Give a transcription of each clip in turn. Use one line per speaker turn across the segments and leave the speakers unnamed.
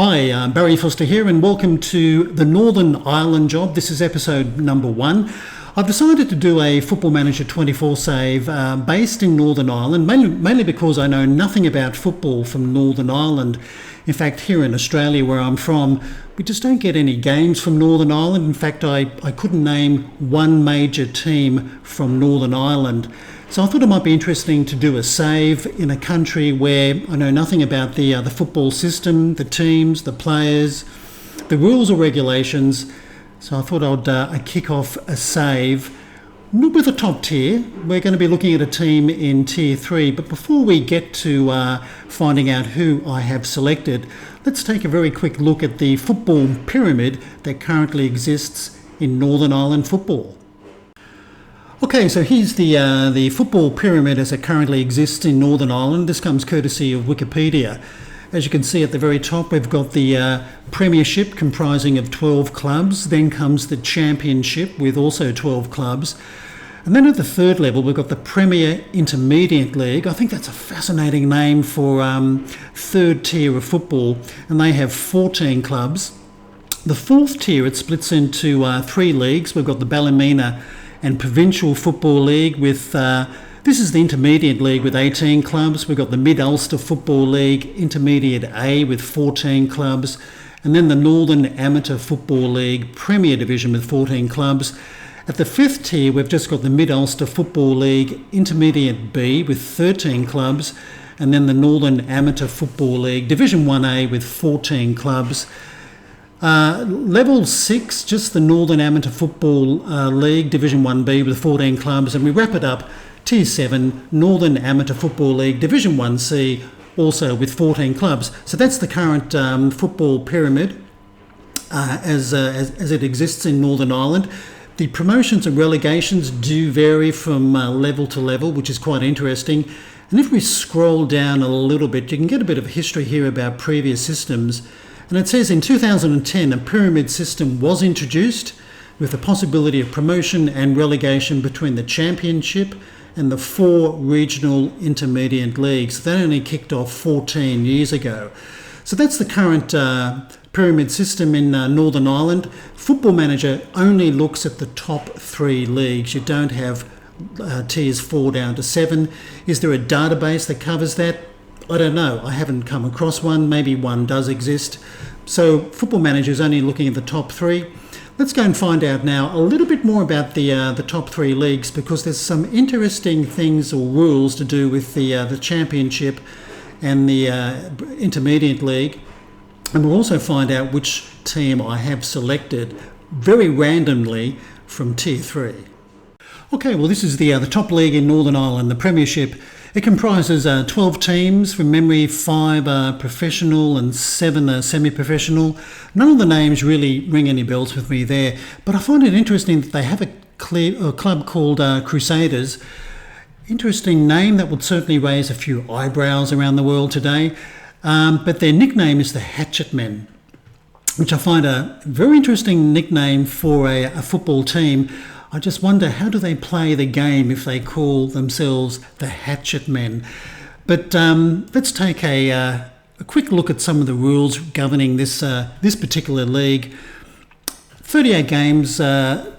Hi, Barry Foster here, and welcome to the Northern Ireland Job. This is episode number 1. I've decided to do a Football Manager 24 save based in Northern Ireland, mainly because I know nothing about football from Northern Ireland. In fact, here in Australia, where I'm from, we just don't get any games from Northern Ireland. In fact, I couldn't name one major team from Northern Ireland. So I thought it might be interesting to do a save in a country where I know nothing about the football system, the teams, the players, the rules or regulations. So I thought I'd kick off a save, not with a top tier. We're going to be looking at a team in Tier 3. But before we get to finding out who I have selected, let's take a very quick look at the football pyramid that currently exists in Northern Ireland football. Okay, so here's the football pyramid as it currently exists in Northern Ireland. This comes courtesy of Wikipedia. As you can see at the very top, we've got the Premiership comprising of 12 clubs. Then comes the Championship with also 12 clubs. And then at the third level, we've got the Premier Intermediate League. I think that's a fascinating name for third tier of football, and they have 14 clubs. The fourth tier, it splits into 3 leagues. We've got the Ballymena and Provincial Football League with, this is the Intermediate League with 18 clubs. We've got the Mid-Ulster Football League, Intermediate A with 14 clubs, and then the Northern Amateur Football League, Premier Division with 14 clubs. At the fifth tier, we've just got the Mid-Ulster Football League, Intermediate B with 13 clubs, and then the Northern Amateur Football League, Division 1A with 14 clubs. Level 6, just the Northern Amateur Football League, Division 1B with 14 clubs, and we wrap it up, Tier 7, Northern Amateur Football League, Division 1C, also with 14 clubs. So that's the current football pyramid as it exists in Northern Ireland. The promotions and relegations do vary from level to level, which is quite interesting. And if we scroll down a little bit, you can get a bit of history here about previous systems. And it says in 2010, a pyramid system was introduced with the possibility of promotion and relegation between the Championship and the 4 regional intermediate leagues. That only kicked off 14 years ago. So that's the current pyramid system in Northern Ireland. Football Manager only looks at the top 3 leagues. You don't have tiers 4 down to 7. Is there a database that covers that? I don't know. I haven't come across one. Maybe one does exist. So Football Manager is only looking at the top 3. Let's go and find out now a little bit more about the top 3 leagues, because there's some interesting things or rules to do with the Championship and the Intermediate League. And we'll also find out which team I have selected very randomly from Tier 3. Okay, well, this is the top league in Northern Ireland, the Premiership. It comprises 12 teams. From memory, 5 are professional and 7 are semi-professional. None of the names really ring any bells with me there, but I find it interesting that they have a club called Crusaders. Interesting name that would certainly raise a few eyebrows around the world today, but their nickname is the Hatchet Men, which I find a very interesting nickname for a football team. I just wonder, how do they play the game if they call themselves the Hatchet Men? But let's take a quick look at some of the rules governing this particular league. 38 games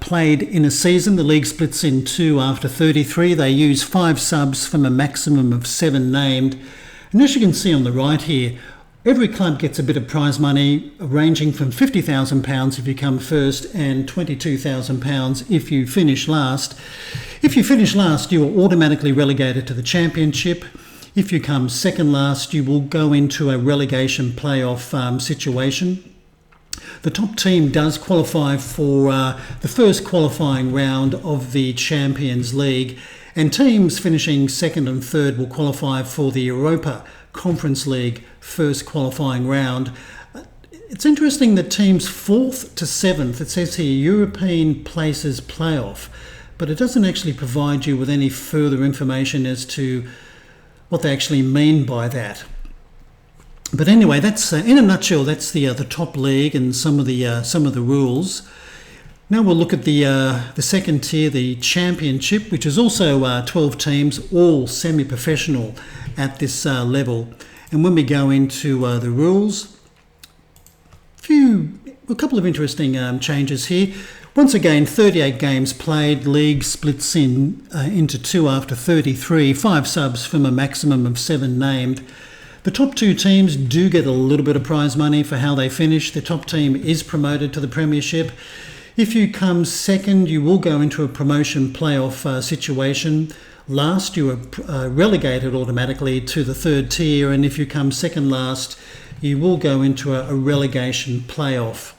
played in a season. The league splits in 2 after 33. They use 5 subs from a maximum of 7 named. And as you can see on the right here, every club gets a bit of prize money, ranging from £50,000 if you come first and £22,000 if you finish last. If you finish last, you are automatically relegated to the Championship. If you come second last, you will go into a relegation playoff situation. The top team does qualify for the first qualifying round of the Champions League, and teams finishing second and third will qualify for the Europa Conference League first qualifying round. It's interesting that teams 4th to 7th, it says here European Places Playoff, but it doesn't actually provide you with any further information as to what they actually mean by that. But anyway, that's in a nutshell, that's the top league and some of the rules. Now we'll look at the second tier, the Championship, which is also 12 teams, all semi-professional at this level. And when we go into the rules, A couple of interesting changes here. Once again, 38 games played. League splits into two after 33. 5 subs from a maximum of 7 named. The top 2 teams do get a little bit of prize money for how they finish. The top team is promoted to the Premiership. If you come second, you will go into a promotion playoff situation. Last, you are relegated automatically to the 3rd tier, and if you come second last, you will go into a relegation playoff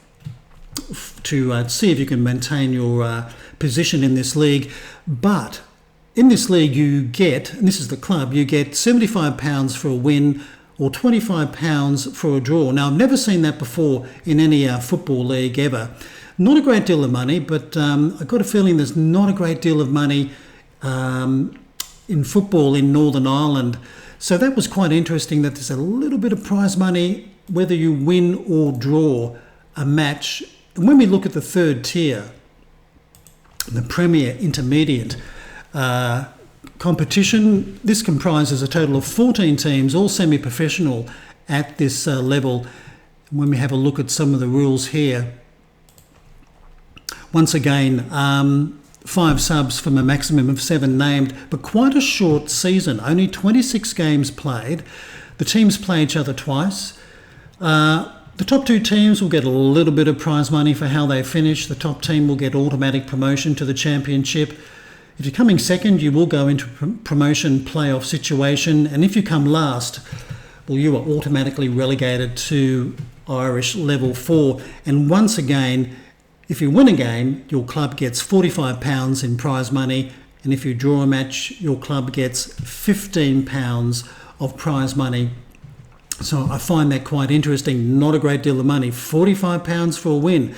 to see if you can maintain your position in this league. But in this league you get, and this is the club, you get £75 for a win or £25 for a draw. Now, I've never seen that before in any football league ever. Not a great deal of money, but I've got a feeling there's not a great deal of money in football in Northern Ireland. So that was quite interesting, that there's a little bit of prize money whether you win or draw a match. And when we look at the 3rd tier, the Premier Intermediate competition, this comprises a total of 14 teams, all semi-professional at this level. When we have a look at some of the rules here, once again, 5 subs from a maximum of 7 named, but quite a short season, only 26 games played. The teams play each other twice. The top 2 teams will get a little bit of prize money for how they finish. The top team will get automatic promotion to the championship. If you're coming second, you will go into a promotion playoff situation. And if you come last, well, you are automatically relegated to Irish Level 4. And once again, if you win a game, your club gets £45 in prize money, and if you draw a match, your club gets £15 of prize money. So I find that quite interesting. Not a great deal of money, £45 for a win.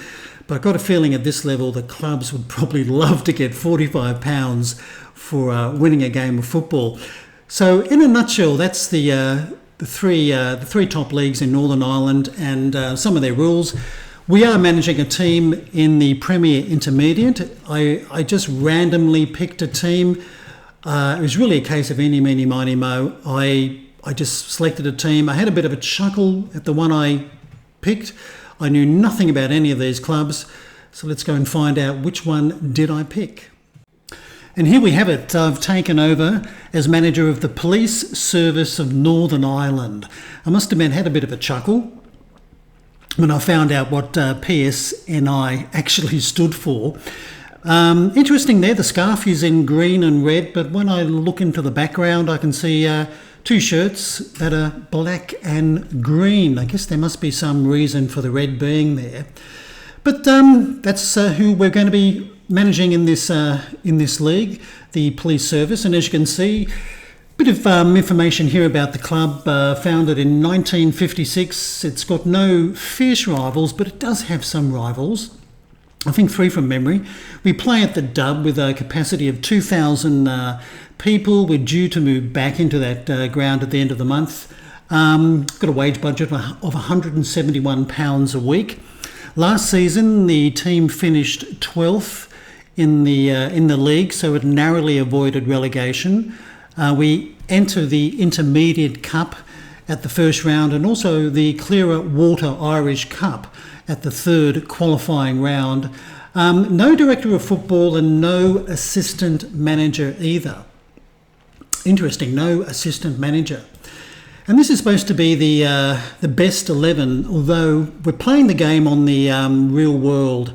But I've got a feeling at this level the clubs would probably love to get £45 for winning a game of football. So in a nutshell, that's the three top leagues in Northern Ireland and some of their rules. We are managing a team in the Premier Intermediate. I just randomly picked a team. It was really a case of eeny, meeny, miny, mo. I just selected a team. I had a bit of a chuckle at the one I picked. I knew nothing about any of these clubs. So let's go and find out which one did I pick. And here we have it. I've taken over as manager of the Police Service of Northern Ireland. I must admit, had a bit of a chuckle when I found out what PSNI actually stood for. Interesting there, the scarf is in green and red, but when I look into the background, I can see 2 shirts that are black and green. I guess there must be some reason for the red being there. But that's who we're going to be managing in this league, the police service. And as you can see, a bit of information here about the club. Founded in 1956. It's got no fierce rivals, but it does have some rivals. I think 3 from memory. We play at the Dub with a capacity of 2,000 people. We're due to move back into that ground at the end of the month. Got a wage budget of £171 a week. Last season, the team finished 12th in the league, so it narrowly avoided relegation. We enter the Intermediate Cup at the first round and also the Clearer Water Irish Cup at the 3rd qualifying round. No director of football and no assistant manager either. Interesting, no assistant manager. And this is supposed to be the best 11, although we're playing the game on the real world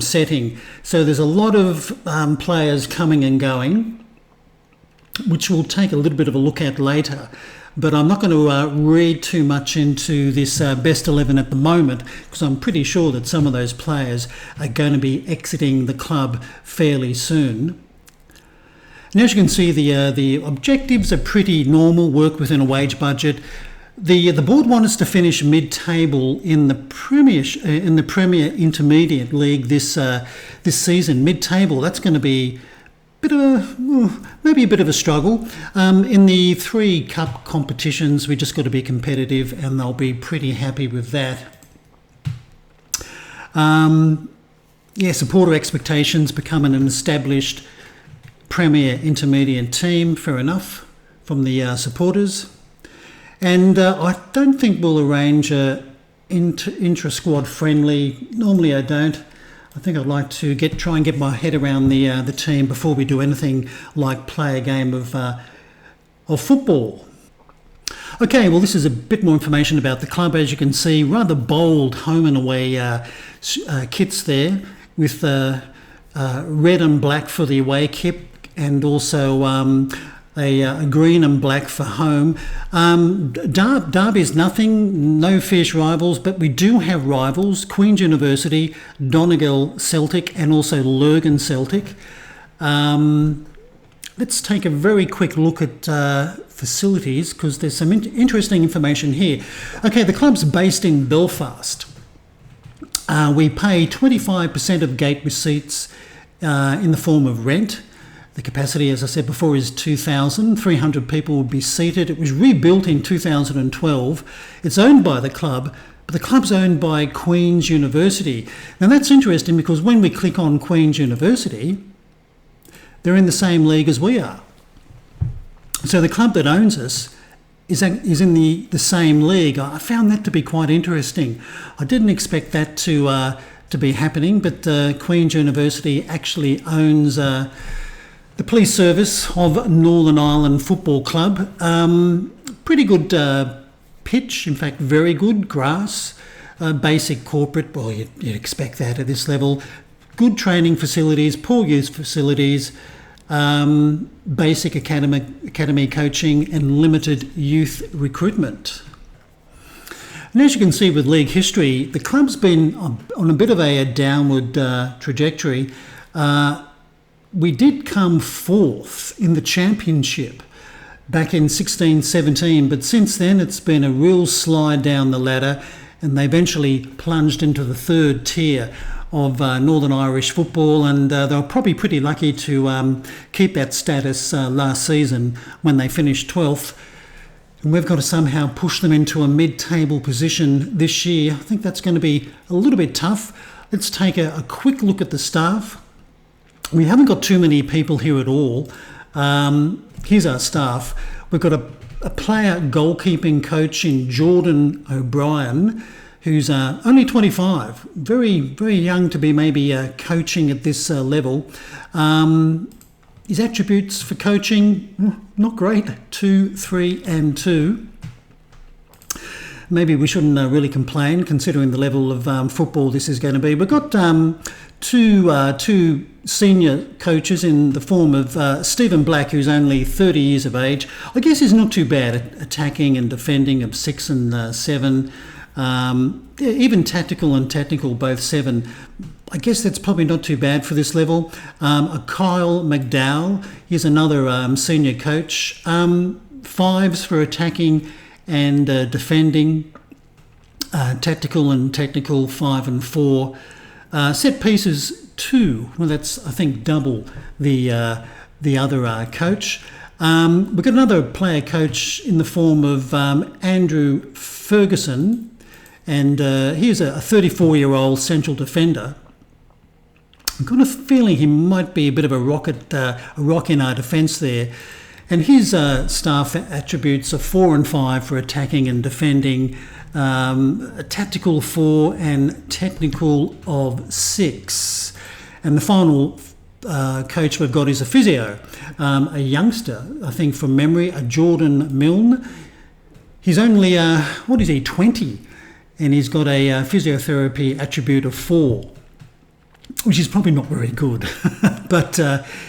setting. So there's a lot of players coming and going, which we'll take a little bit of a look at later. But I'm not going to read too much into this best 11 at the moment, because I'm pretty sure that some of those players are going to be exiting the club fairly soon. And as you can see, the objectives are pretty normal, work within a wage budget. The board want us to finish mid-table in the Premier Intermediate League this season. Mid-table, that's going to be maybe a bit of a struggle. In the 3 cup competitions, we just got to be competitive, and they'll be pretty happy with that. Supporter expectations, becoming an established Premier Intermediate team, fair enough, from the supporters. And I don't think we'll arrange a intra-squad friendly. Normally I don't. I think I'd like to try and get my head around the team before we do anything like play a game of football. Okay, well, this is a bit more information about the club. As you can see, rather bold home and away kits there, with red and black for the away kit, and also a green and black for home. Derby's nothing, no fierce rivals, but we do have rivals: Queen's University, Donegal Celtic, and also Lurgan Celtic. Let's take a very quick look at facilities, because there's some interesting information here. Okay, the club's based in Belfast. We pay 25% of gate receipts in the form of rent. The capacity, as I said before, is 2,300 people will be seated. It was rebuilt in 2012. It's owned by the club, but the club's owned by Queen's University. Now that's interesting, because when we click on Queen's University, they're in the same league as we are. So the club that owns us is in the same league. I found that to be quite interesting. I didn't expect that to be happening, but Queen's University actually owns the police service of Northern Ireland Football Club. Pretty good pitch, in fact, very good grass. Basic corporate, well, you'd expect that at this level. Good training facilities, poor youth facilities, basic academy coaching, and limited youth recruitment. And as you can see with league history, the club's been on a bit of a downward trajectory. We did come fourth in the championship back in 16-17, but since then it's been a real slide down the ladder, and they eventually plunged into the third tier of Northern Irish football, and they were probably pretty lucky to keep that status last season when they finished 12th. And we've got to somehow push them into a mid-table position this year. I think that's going to be a little bit tough. Let's take a quick look at the staff. We haven't got too many people here at all. Here's our staff. We've got a player goalkeeping coach in Jordan O'Brien, who's only 25, very, very young to be maybe coaching at this level. His attributes for coaching, not great, 2, 3 and 2. Maybe we shouldn't really complain, considering the level of football this is going to be. We've got two senior coaches in the form of Stephen Black, who's only 30 years of age. I guess he's not too bad at attacking and defending, of 6 and 7. Even tactical and technical, both 7. I guess that's probably not too bad for this level. Kyle McDowell, he's another senior coach. 5s for attacking and defending. Tactical and technical, 5 and 4. Set pieces, 2. Well, that's, I think, double the other coach. We've got another player coach in the form of Andrew Ferguson, and he's a 34-year-old central defender. I've got a feeling he might be a bit of a rock in our defence there. And his staff attributes are 4 and 5 for attacking and defending, a tactical 4 and technical of 6. And the final coach we've got is a physio, a youngster, I think from memory, a Jordan Milne. He's only, 20? And he's got a physiotherapy attribute of 4. Which is probably not very good, but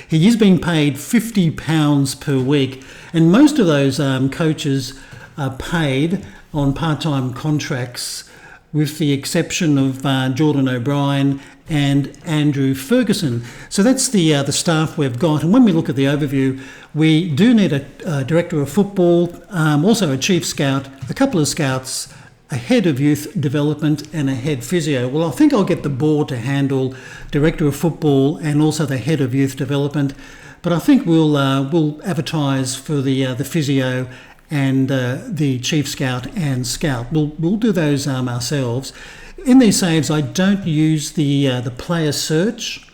he is being paid £50 per week, and most of those coaches are paid on part-time contracts, with the exception of Jordan O'Brien and Andrew Ferguson. So that's the staff we've got, and when we look at the overview, we do need a director of football, also a chief scout, a couple of scouts, a head of youth development and a head physio. Well, I think I'll get the board to handle director of football and also the head of youth development, but I think we'll advertise for the physio and the chief scout and scout. We'll do those ourselves. In these saves, I don't use the player search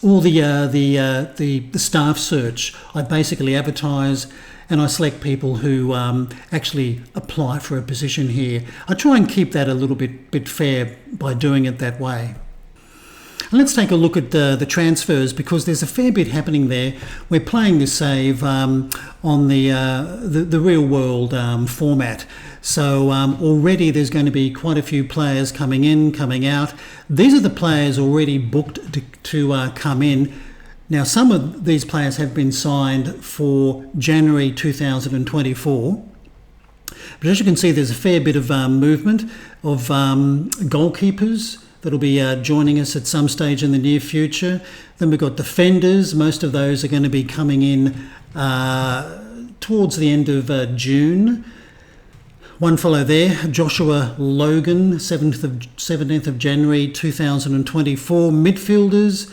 or the staff search. I basically advertise and I select people who actually apply for a position here. I try and keep that a little bit fair by doing it that way. And let's take a look at the transfers, because there's a fair bit happening there. We're playing this save on the real world format. So already there's going to be quite a few players coming in, coming out. These are the players already booked to come in. Now, some of these players have been signed for January 2024. But as you can see, there's a fair bit of movement of goalkeepers that'll be joining us at some stage in the near future. Then we've got defenders. Most of those are going to be coming in towards the end of June. One fellow there, Joshua Logan, 17th of January 2024. Midfielders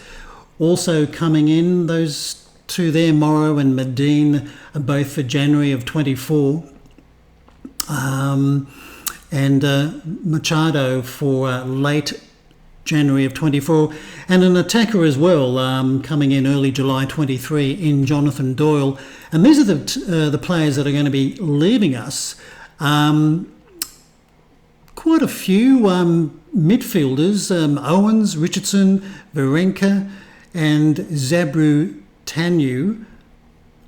also coming in. Those two there, Morrow and Medine, are both for January of 24. And Machado for late January of 24, and an attacker as well coming in early July 23 in Jonathan Doyle. And these are the players that are going to be leaving us. Quite a few midfielders, Owens, Richardson, Varenka and Zabru Tanyu.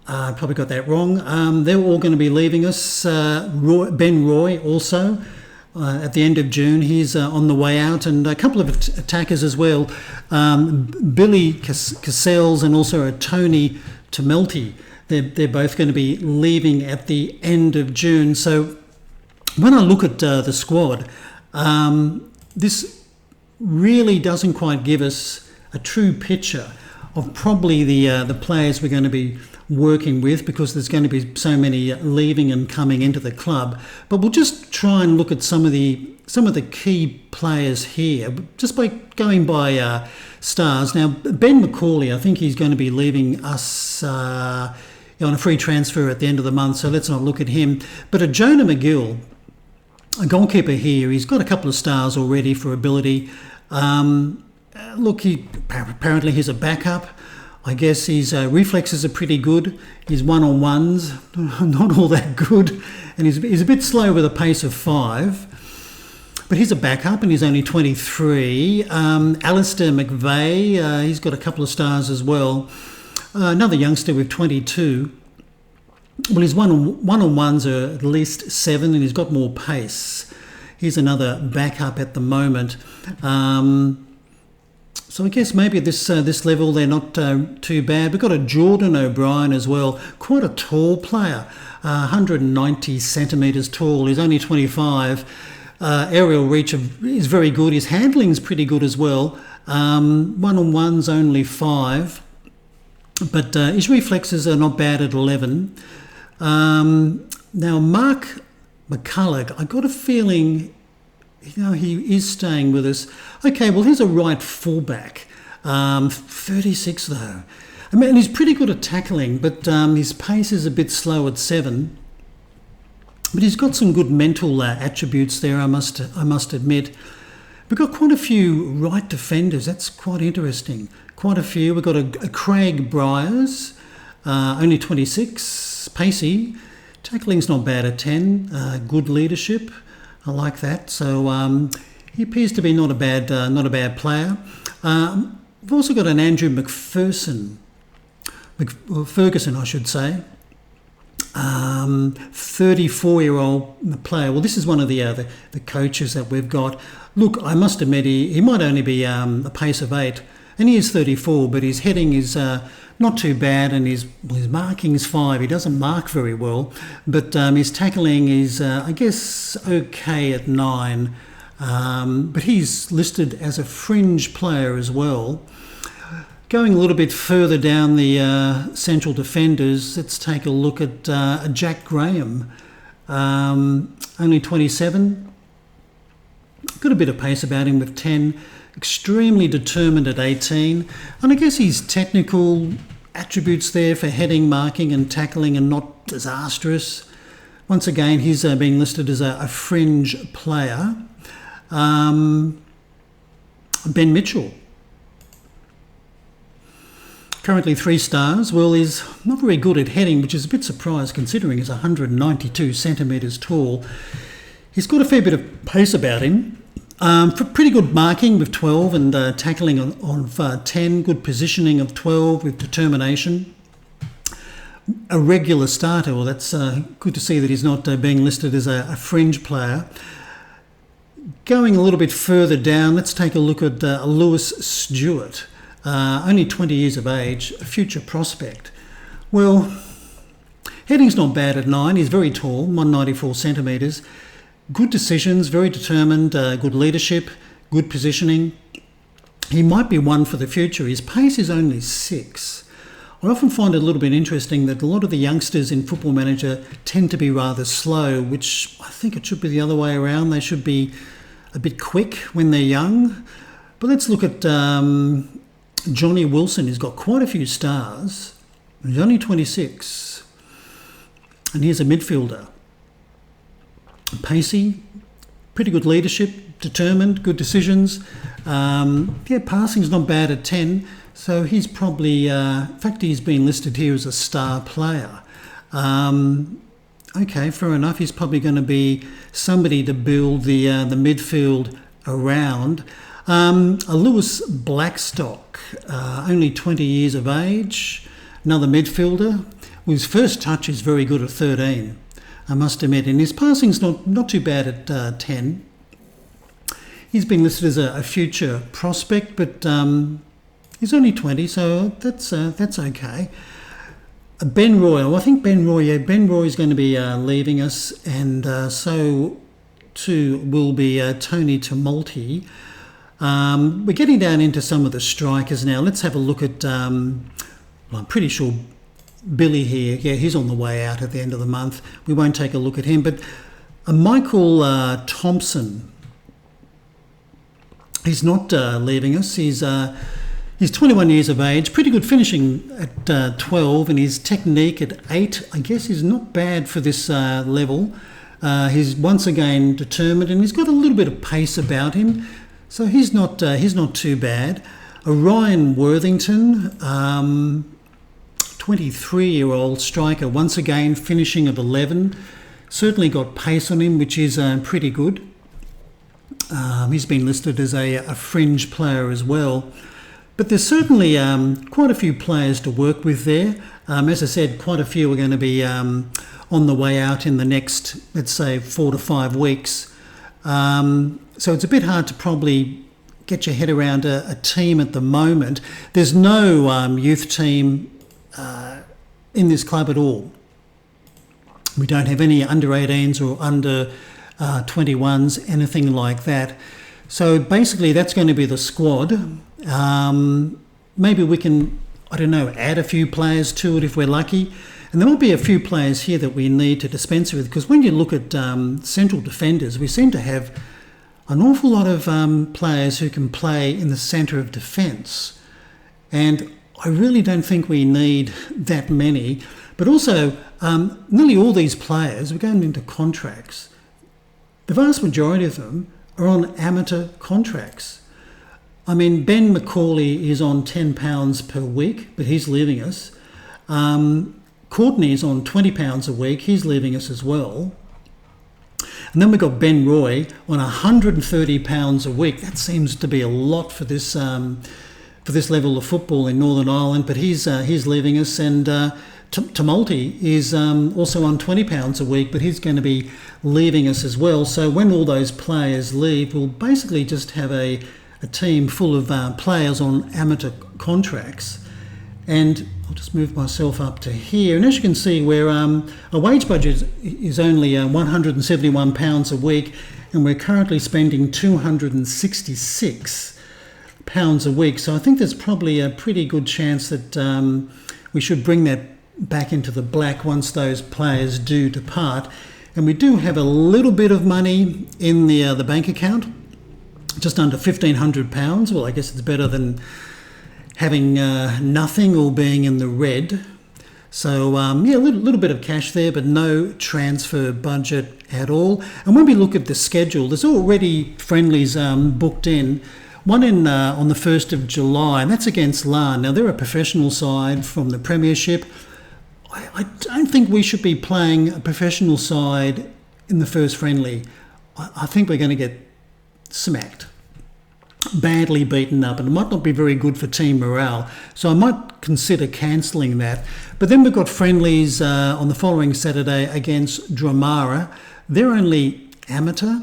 I probably got that wrong. They're all going to be leaving us. Ben Roy also. At the end of June, he's on the way out, and a couple of attackers as well, Billy Cassels and also a Tony Tomelty. They're both going to be leaving at the end of June. So when I look at the squad, this really doesn't quite give us a true picture of probably the players we're going to be working with, because there's going to be so many leaving and coming into the club. But we'll just try and look at some of the key players here, just by going by stars. Now, Ben McCauley, I think he's going to be leaving us on a free transfer at the end of the month, so let's not look at him. But a Jonah McGill, a goalkeeper here, he's got a couple of stars already for ability. Look, apparently he's a backup. I guess his reflexes are pretty good. His one-on-ones, not all that good. And he's a bit slow with a pace of 5. But he's a backup and he's only 23. Alistair McVeigh, he's got a couple of stars as well. Another youngster with 22. Well, his one-on-ones are at least 7 and he's got more pace. He's another backup at the moment. So I guess maybe at this level they're not too bad. We've got a Jordan O'Brien as well, quite a tall player, 190 centimetres tall. He's only 25. Aerial reach is very good. His handling's pretty good as well. One-on-one's only 5, but his reflexes are not bad at 11. Now Mark McCulloch, I got a feeling, he is staying with us. Okay, well, here's a right fullback. 36 though. I mean, he's pretty good at tackling, but his pace is a bit slow at 7. But he's got some good mental attributes there, I must admit. We've got quite a few right defenders. That's quite interesting. Quite a few. We've got a Craig Bryars, only 26, pacey. Tackling's not bad at 10. Good leadership. I like that. So he appears to be not a bad player. We've also got an Andrew Ferguson, I should say. 34-year-old player. Well, this is one of the coaches that we've got. Look, I must admit he might only be a pace of 8, and he is 34, but his heading is not too bad, and his marking is 5. He doesn't mark very well, but his tackling is, I guess, okay at 9. But he's listed as a fringe player as well. Going a little bit further down the central defenders, let's take a look at Jack Graham, only 27. Got a bit of pace about him with 10. Extremely determined at 18. And I guess his technical attributes there for heading, marking and tackling are not disastrous. Once again, he's being listed as a fringe player. Ben Mitchell. Currently 3 stars. Well, he's not very good at heading, which is a bit surprised considering he's 192 centimetres tall. He's got a fair bit of pace about him. Pretty good marking with 12 and tackling on 10. Good positioning of 12 with determination. A regular starter. Well, that's good to see that he's not being listed as a fringe player. Going a little bit further down, let's take a look at Lewis Stewart. Only 20 years of age, a future prospect. Well, heading's not bad at 9. He's very tall, 194 centimetres. Good decisions, very determined, good leadership, good positioning. He might be one for the future. His pace is only 6. I often find it a little bit interesting that a lot of the youngsters in Football Manager tend to be rather slow, which I think it should be the other way around. They should be a bit quick when they're young. But let's look at Johnny Wilson. He's got quite a few stars. He's only 26. And here's a midfielder. Pacey, pretty good leadership, determined, good decisions. Passing's not bad at 10. So he's probably, in fact, he's been listed here as a star player. Okay, fair enough. He's probably going to be somebody to build the midfield around. A Lewis Blackstock, only 20 years of age, another midfielder, whose first touch is very good at 13, I must admit. And his passing's not too bad at 10. He's been listed as a future prospect, but he's only 20, so that's okay. Ben Roy, well, I think Ben Roy is going to be leaving us, and so too will be Tony Tumulty. We're getting down into some of the strikers now. Let's have a look at, I'm pretty sure Billy here, he's on the way out at the end of the month. We won't take a look at him, but Michael Thompson, he's not leaving us. He's 21 years of age, pretty good finishing at 12, and his technique at 8, I guess, is not bad for this level. He's once again determined, and he's got a little bit of pace about him, so he's not too bad. Ryan Worthington, 23-year-old striker, once again finishing of 11, certainly got pace on him, which is pretty good. He's been listed as a fringe player as well. But there's certainly quite a few players to work with there. As I said, quite a few are going to be on the way out in the next, let's say, 4 to 5 weeks. So it's a bit hard to probably get your head around a team at the moment. There's no youth team in this club at all. We don't have any under 18s or under 21s, anything like that. So basically that's going to be the squad. Maybe we can, add a few players to it if we're lucky. And there might be a few players here that we need to dispense with, because when you look at central defenders, we seem to have an awful lot of players who can play in the centre of defence. And I really don't think we need that many. But also, nearly all these players, we're going into contracts. The vast majority of them are on amateur contracts. I mean, Ben McCauley is on £10 per week, but he's leaving us. Courtney is on £20 a week. He's leaving us as well. And then we've got Ben Roy on £130 a week. That seems to be a lot for this level of football in Northern Ireland, but he's leaving us. And Tumulty is also on £20 a week, but he's going to be leaving us as well. So when all those players leave, we'll basically just have a team full of players on amateur contracts. And I'll just move myself up to here. And as you can see, where our wage budget is only £171 a week, and we're currently spending £266 a week. So I think there's probably a pretty good chance that we should bring that back into the black once those players do depart. And we do have a little bit of money in the bank account, just under £1,500. Well, I guess it's better than having nothing or being in the red. So, a little bit of cash there, but no transfer budget at all. And when we look at the schedule, there's already friendlies booked in. One on the 1st of July, and that's against Larne. Now, they're a professional side from the Premiership. I don't think we should be playing a professional side in the first friendly. I think we're going to get smacked, badly beaten up, and it might not be very good for team morale. So I might consider cancelling that. But then we've got friendlies on the following Saturday against Dromara. They're only amateur.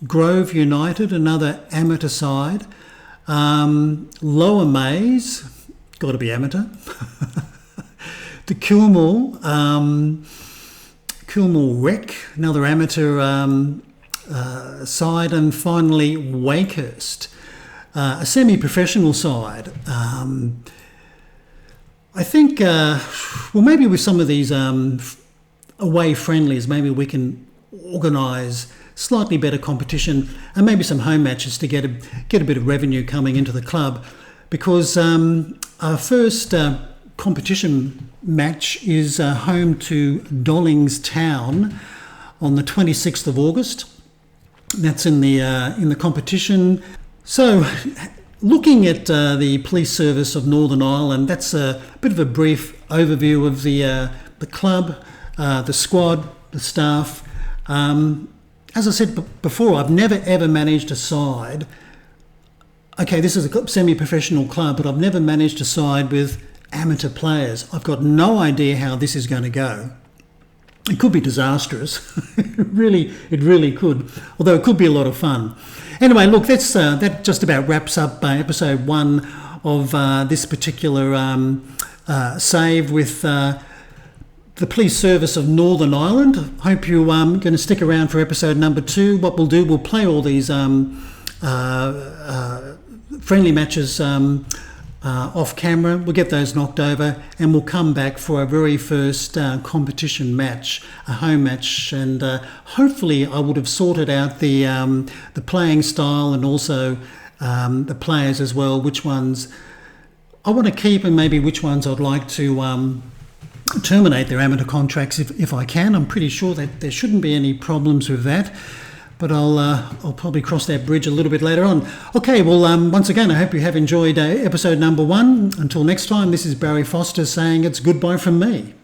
Grove United, another amateur side. Lower Mays, got to be amateur. The Kilmore Rec, another amateur side, and finally Wakehurst, a semi-professional side. I think, maybe with some of these away friendlies, maybe we can organise slightly better competition and maybe some home matches to get a bit of revenue coming into the club, because our first competition match is home to Dollings Town on the 26th of August. That's in the competition. So, looking at the police service of Northern Ireland, that's a bit of a brief overview of the club, the squad, the staff. As I said before, I've never ever managed a side. Okay, this is a semi-professional club, but I've never managed a side with amateur players. I've got no idea how this is going to go. It could be disastrous. It really could. Although it could be a lot of fun. Anyway, look, that just about wraps up episode 1 of this particular save with the police service of Northern Ireland. Hope you're going to stick around for episode number 2. What we'll do, we'll play all these friendly matches off camera. We'll get those knocked over, and we'll come back for our very first competition match, a home match, and hopefully I would have sorted out the playing style and also the players as well, which ones I want to keep and maybe which ones I'd like to terminate their amateur contracts if I can. I'm pretty sure that there shouldn't be any problems with that, but I'll probably cross that bridge a little bit later on. Okay, well, once again, I hope you have enjoyed episode number 1. Until next time, this is Barry Foster saying it's goodbye from me.